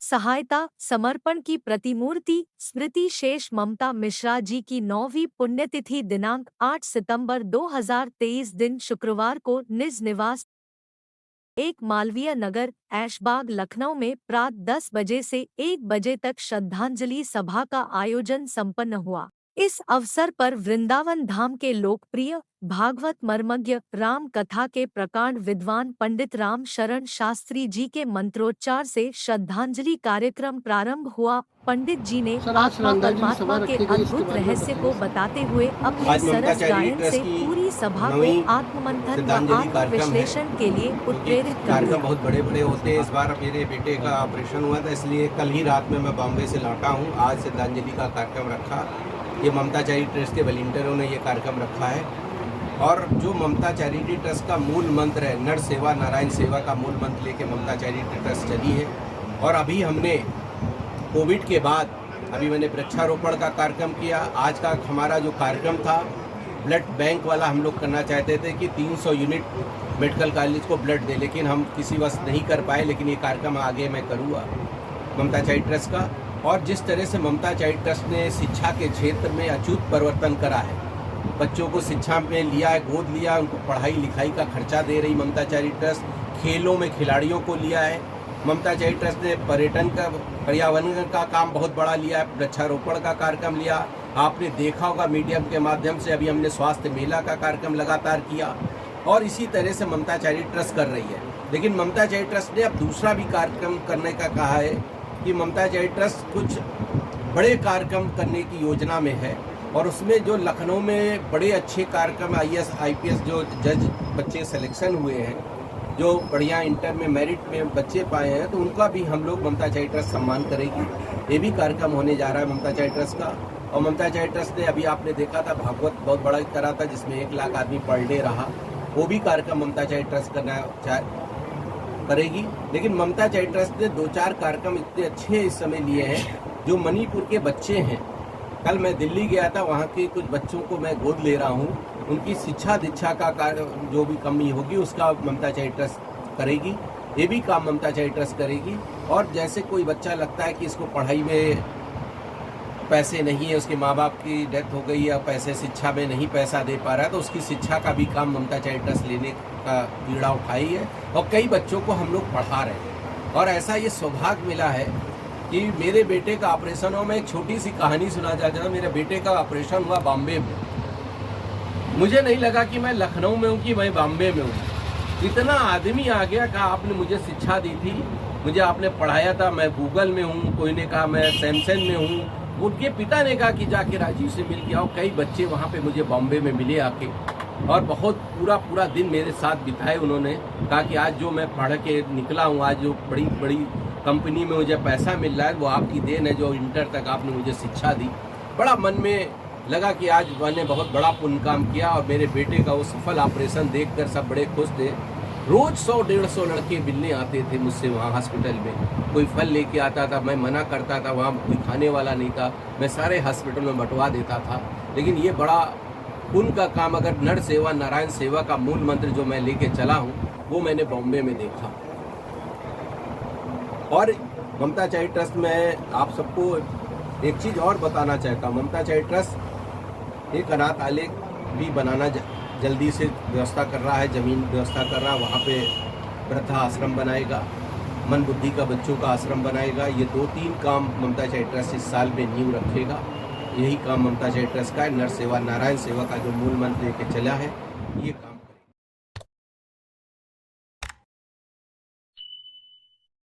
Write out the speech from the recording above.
सहायता समर्पण की प्रतिमूर्ति स्मृति शेष ममता मिश्रा जी की 9वीं पुण्यतिथि दिनांक 8 सितंबर 2023 दिन शुक्रवार को निज निवास एक मालवीय नगर ऐशबाग लखनऊ में प्रात 10 बजे से 1 बजे तक श्रद्धांजलि सभा का आयोजन संपन्न हुआ। इस अवसर पर वृंदावन धाम के लोकप्रिय भागवत मर्मज्ञ राम कथा के प्रकांड विद्वान पंडित राम शरण शास्त्री जी के मंत्रोच्चार से श्रद्धांजलि कार्यक्रम प्रारंभ हुआ। पंडित जी ने आत्मा परमात्मा के अद्भुत रहस्य को बताते हुए अपने सरस गायन से पूरी सभा को आत्ममंथन व आत्मविश्लेषण के लिए उत्प्रेरित कर कार्यक्रम बहुत बड़े बड़े होते हैं। इस बार मेरे बेटे का ऑपरेशन हुआ था, इसलिए कल ही रात में मैं बॉम्बे से लौटा हूँ। आज श्रद्धांजलि का कार्यक्रम रखा। ये ममता चैरिटी ट्रस्ट के वॉलंटियरों ने ये कार्यक्रम रखा है। और जो ममता चैरिटी ट्रस्ट का मूल मंत्र है, नर सेवा नारायण सेवा का मूल मंत्र लेके ममता चैरिटी ट्रस्ट चली है। और अभी हमने कोविड के बाद मैंने वृक्षारोपण का कार्यक्रम किया। आज का हमारा जो कार्यक्रम था ब्लड बैंक वाला, हम लोग करना चाहते थे कि 300 यूनिट मेडिकल कॉलेज को ब्लड दे, लेकिन हम किसी वश नहीं कर पाए। लेकिन ये कार्यक्रम आगे मैं करूँगा ममता चैरिटी ट्रस्ट का। और जिस तरह से ममता चैरिटी ट्रस्ट ने शिक्षा के क्षेत्र में अचूक परिवर्तन करा है, बच्चों को शिक्षा में लिया है, गोद लिया, उनको पढ़ाई लिखाई का खर्चा दे रही ममता चैरिटी ट्रस्ट। खेलों में खिलाड़ियों को लिया है। ममता चैरिटी ट्रस्ट ने पर्यटन का, पर्यावरण का काम बहुत बड़ा लिया है, वृक्षारोपण का कार्यक्रम लिया। आपने देखा होगा मीडियम के माध्यम से अभी हमने स्वास्थ्य मेला का कार्यक्रम लगातार किया। और इसी तरह से ममता चैरिटी ट्रस्ट कर रही है। लेकिन ममता चैरिटी ट्रस्ट ने अब दूसरा भी कार्यक्रम करने का कहा है कि ममता चैरिटी ट्रस्ट कुछ बड़े कार्यक्रम करने की योजना में है। और उसमें जो लखनऊ में बड़े अच्छे कार्यक्रम IAS IPS जो जज बच्चे सिलेक्शन हुए हैं, जो बढ़िया इंटर में मेरिट में बच्चे पाए हैं, तो उनका भी हम लोग ममता चैरिटी ट्रस्ट सम्मान करेगी। ये भी कार्यक्रम होने जा रहा है ममता चैरिटी ट्रस्ट का। और ममता चैरिटी ट्रस्ट ने अभी आपने देखा था भागवत बहुत बड़ा करा था, जिसमें 1 लाख आदमी पर डे रहा। वो भी कार्यक्रम ममता चैरिटी ट्रस्ट करेगी। लेकिन ममता चैरिटी ट्रस्ट ने 2-4 कार्यक्रम इतने अच्छे इस समय लिए हैं। जो मणिपुर के बच्चे हैं, कल मैं दिल्ली गया था, वहाँ के कुछ बच्चों को मैं गोद ले रहा हूँ। उनकी शिक्षा दीक्षा का कार्य जो भी कमी होगी उसका ममता चैरिटी ट्रस्ट करेगी। ये भी काम ममता चैरिटी ट्रस्ट करेगी। और जैसे कोई बच्चा लगता है कि इसको पढ़ाई में पैसे नहीं है, उसके माँ बाप की डेथ हो गई या पैसे शिक्षा में नहीं पैसा दे पा रहा है, तो उसकी शिक्षा का भी काम ममता चैरिटी ट्रस्ट लेने का बीड़ा उठाई है। और कई बच्चों को हम लोग पढ़ा रहे हैं। और ऐसा ये सौभाग्य मिला है कि मेरे बेटे का ऑपरेशन हुआ। मैं एक छोटी सी कहानी सुना चाहता हूँ। मेरे बेटे का ऑपरेशन हुआ बॉम्बे में। मुझे नहीं लगा कि मैं लखनऊ में हूँ कि मैं बॉम्बे में हूँ। इतना आदमी आ गया, कहा आपने मुझे शिक्षा दी थी, मुझे आपने पढ़ाया था, मैं गूगल में हूँ। कोई ने कहा मैं सैमसंग में हूँ। उनके पिता ने कहा कि जाके राजीव से मिल के आओ। कई बच्चे वहाँ पे मुझे बॉम्बे में मिले आके, और बहुत पूरा दिन मेरे साथ बिताए। उन्होंने कहा कि आज जो मैं पढ़ के निकला हूँ, आज जो बड़ी बड़ी कंपनी में मुझे पैसा मिल रहा है, वो आपकी देन है, जो इंटर तक आपने मुझे शिक्षा दी। बड़ा मन में लगा कि आज मैंने बहुत बड़ा पुण्य काम किया। और मेरे बेटे का वो सफल ऑपरेशन देखकर सब बड़े खुश थे। रोज 100-150 लड़के मिलने आते थे मुझसे वहाँ हॉस्पिटल में। कोई फल लेके आता था, मैं मना करता था, वहाँ कोई खाने वाला नहीं था, मैं सारे हॉस्पिटल में बंटवा देता था। लेकिन ये बड़ा पुण्य का काम, अगर नर सेवा नारायण सेवा का मूल मंत्र जो मैं लेके चला हूँ, वो मैंने बॉम्बे में देखा। और ममता चैरिटी ट्रस्ट में आप सबको एक चीज़ और बताना चाहता हूँ। ममता चैरिटी ट्रस्ट एक अनाथालय भी बनाना जल्दी से व्यवस्था कर रहा है, ज़मीन व्यवस्था कर रहा है। वहाँ पे वृद्धा आश्रम बनाएगा, मन बुद्धि का बच्चों का आश्रम बनाएगा। ये 2-3 काम ममता चैरिटी ट्रस्ट इस साल में नींव रखेगा। यही काम ममता चैरिटी ट्रस्ट का है। नर सेवा नारायण सेवा का जो मूल मंत्र लेके चला है, ये काम